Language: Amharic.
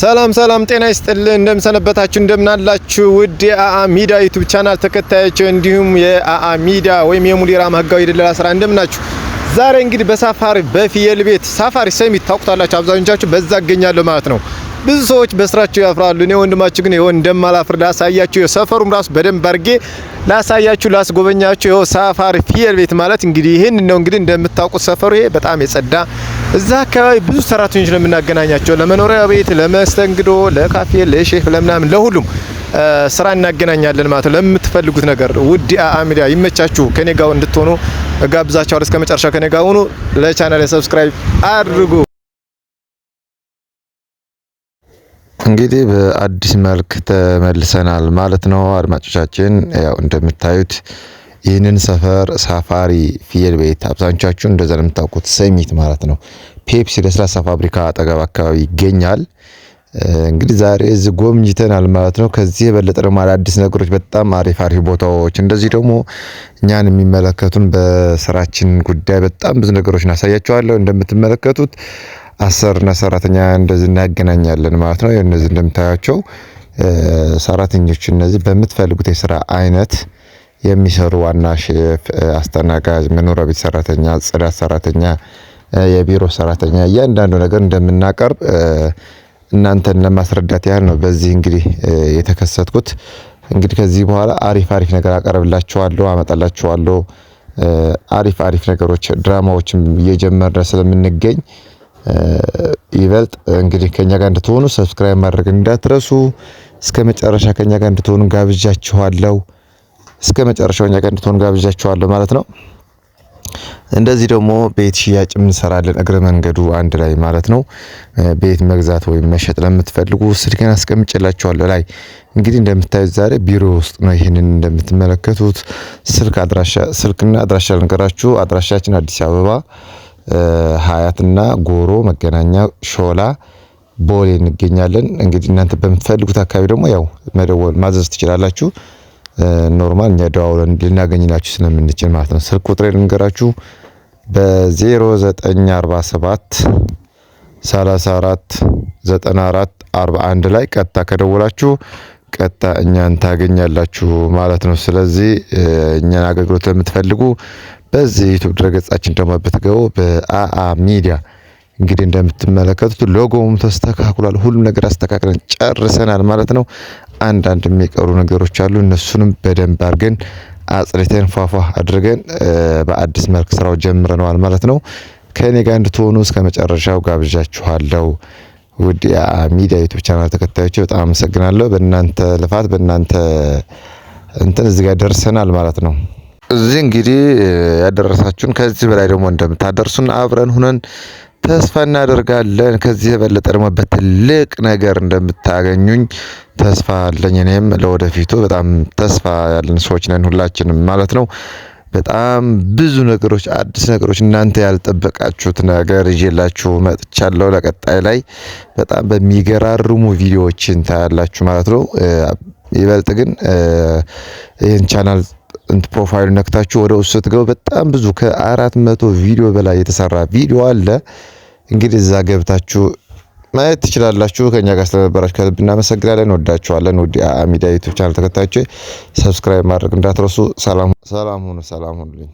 ሰላም ጤና ይስጥልን እንደምሰነበታችሁ እንደምናላችሁ ውድ የአአ ሚዲያ ዩቲዩብ ቻናል ተከታዮች እንዲሁም የአአ ሚዲያ ወይም የሙሊራ ህጋዊ ድለላ ስራ እንደምናችሁ። ዛሬ እንግዲህ በሳፋሪ በፍየል ቤት ሳፋሪ ሰሚት ታውቁታላችሁ አብዛኞቻችሁ በዛ አገኛለሁ ማለት ነው። ብዙ ሰዎች በስራቸው ያፍራሉ። እኔ ወንድማችሁ ግን ይሁን እንደማላፍር ላሳያችሁ የሰፈሩም ራሱ በደንብ አድርጌ ላሳያችሁ ላስጎበኛችሁ። ይኸው ሳፋሪ ፍየል ቤት ማለት እንግዲህ ይሄን ነው። እንግዲህ እንደምታውቁት ሰፈሩ ይሄ በጣም የጸዳ እዛ አካባቢ ብዙ ሰራተኞች ነው የምናገናኛቸው ለመኖሪያ ቤት፣ ለመስተንግዶ፣ ለካፌ፣ ለሼፍ፣ ለምናምን ለሁሉም ስራ እናገናኛለን ማለት ነው። ለምትፈልጉት ነገር ውድ አአ ሚዲያ ይመቻችሁ። ከኔ ጋር እንድትሆኑ ጋብዛችኋለሁ። እስከ መጨረሻ ከኔ ጋር ሆኑ። ለቻናሌ ሰብስክራይብ አድርጉ። እንግዲህ በአዲስ መልክ ተመልሰናል ማለት ነው አድማጮቻችን። ያው እንደምታዩት ይህንን ሰፈር ሳፋሪ ፍየል ቤት አብዛኞቻችሁ እንደዛ ለምታውቁት ሰሚት ማለት ነው ፔፕሲ ለስላሳ ፋብሪካ አጠገብ አካባቢ ይገኛል። እንግዲህ ዛሬ እዚህ ጎብኝተናል ማለት ነው። ከዚህ የበለጠ ደግሞ አዳዲስ ነገሮች በጣም አሪፍ ቦታዎች እንደዚህ ደግሞ እኛን የሚመለከቱን በስራችን ጉዳይ በጣም ብዙ ነገሮች እናሳያቸዋለሁ። እንደምትመለከቱት አሰርና ሰራተኛ እንደዚህ እናገናኛለን ማለት ነው። እነዚህ እንደምታያቸው ሰራተኞች እነዚህ በምትፈልጉት የስራ አይነት የሚሰሩ ዋና ሼፍ፣ አስተናጋጅ፣ መኖሪያ ቤት ሰራተኛ፣ ጽዳት ሰራተኛ፣ የቢሮ ሰራተኛ እያንዳንዱ ነገር እንደምናቀርብ እናንተን ለማስረዳት ያህል ነው በዚህ እንግዲህ የተከሰትኩት። እንግዲህ ከዚህ በኋላ አሪፍ ነገር አቀርብላችኋለሁ፣ አመጣላችኋለሁ። አሪፍ ነገሮች ድራማዎችም እየጀመርን ስለምንገኝ ይበልጥ እንግዲህ ከኛ ጋር እንድትሆኑ ሰብስክራይብ ማድረግ እንዳትረሱ። እስከ መጨረሻ ከኛ ጋር እንድትሆኑ ጋብዣችኋለሁ። እስከ መጨረሻው ከኛ ጋር እንድትሆኑ ጋብዣችኋለሁ ማለት ነው። እንደዚህ ደግሞ ቤት ሽያጭ እንሰራለን እግረ መንገዱ አንድ ላይ ማለት ነው። ቤት መግዛት ወይም መሸጥ ለምትፈልጉ ስልኬን አስቀምጬላችኋለሁ ላይ። እንግዲህ እንደምታዩት ዛሬ ቢሮ ውስጥ ነው። ይሄንን እንደምትመለከቱት ስልክና አድራሻ ልንገራችሁ። አድራሻችን አዲስ አበባ ሀያትና ጎሮ መገናኛ ሾላ ቦሌ እንገኛለን። እንግዲህ እናንተ በምትፈልጉት አካባቢ ደግሞ ያው መደወል ማዘዝ ትችላላችሁ። ኖርማል እኛ ደዋውለን ልናገኝላችሁ ስለምንችል ማለት ነው። ስልክ ቁጥሬ ልንገራችሁ በ0947 34 94 41 ላይ ቀጥታ ከደወላችሁ ቀጥታ እኛን ታገኛላችሁ ማለት ነው። ስለዚህ እኛን አገልግሎት ለምትፈልጉ በዚህ ዩቲዩብ ድረገጻችን ደግሞ ብትገቡ በአአ ሚዲያ እንግዲህ እንደምትመለከቱት ሎጎውም ተስተካክሏል። ሁሉም ነገር አስተካክለን ጨርሰናል ማለት ነው። አንዳንድ የሚቀሩ ነገሮች አሉ። እነሱንም በደንብ አድርገን አጽድተን ፏፏ አድርገን በአዲስ መልክ ስራው ጀምረናል ማለት ነው። ከኔ ጋር እንድትሆኑ እስከ መጨረሻው ጋብዣችኋለሁ። ውድ የአአ ሚዲያ ዩቲዩብ ቻናል ተከታዮች በጣም አመሰግናለሁ። በእናንተ ልፋት በእናንተ እንትን እዚህ ጋር ደርሰናል ማለት ነው። እዚህ እንግዲህ ያደረሳችሁን ከዚህ በላይ ደግሞ እንደምታደርሱን አብረን ሁነን ተስፋ እናደርጋለን። ከዚህ የበለጠ ደግሞ በትልቅ ነገር እንደምታገኙኝ ተስፋ አለኝ። እኔም ለወደፊቱ በጣም ተስፋ ያለን ሰዎች ነን ሁላችንም ማለት ነው። በጣም ብዙ ነገሮች አዲስ ነገሮች እናንተ ያልጠበቃችሁት ነገር ይዤላችሁ መጥቻለሁ። ለቀጣይ ላይ በጣም በሚገራርሙ ቪዲዮዎችን ታያላችሁ ማለት ነው። ይበልጥ ግን ይህን ቻናል ፕሮፋይል ነክታችሁ ወደ ውስጥ ስትገቡ በጣም ብዙ ከ400 ቪዲዮ በላይ የተሰራ ቪዲዮ አለ። እንግዲህ እዛ ገብታችሁ ማየት ትችላላችሁ። ከኛ ጋር ስለነበራችሁ ከልብ እናመሰግናለን። ወዳችኋለን። ውድ የአአ ሚዲያ ዩቲዩብ ቻናል ተከታዮች ሰብስክራይብ ማድረግ እንዳትረሱ። ሰላም ሁኑልኝ።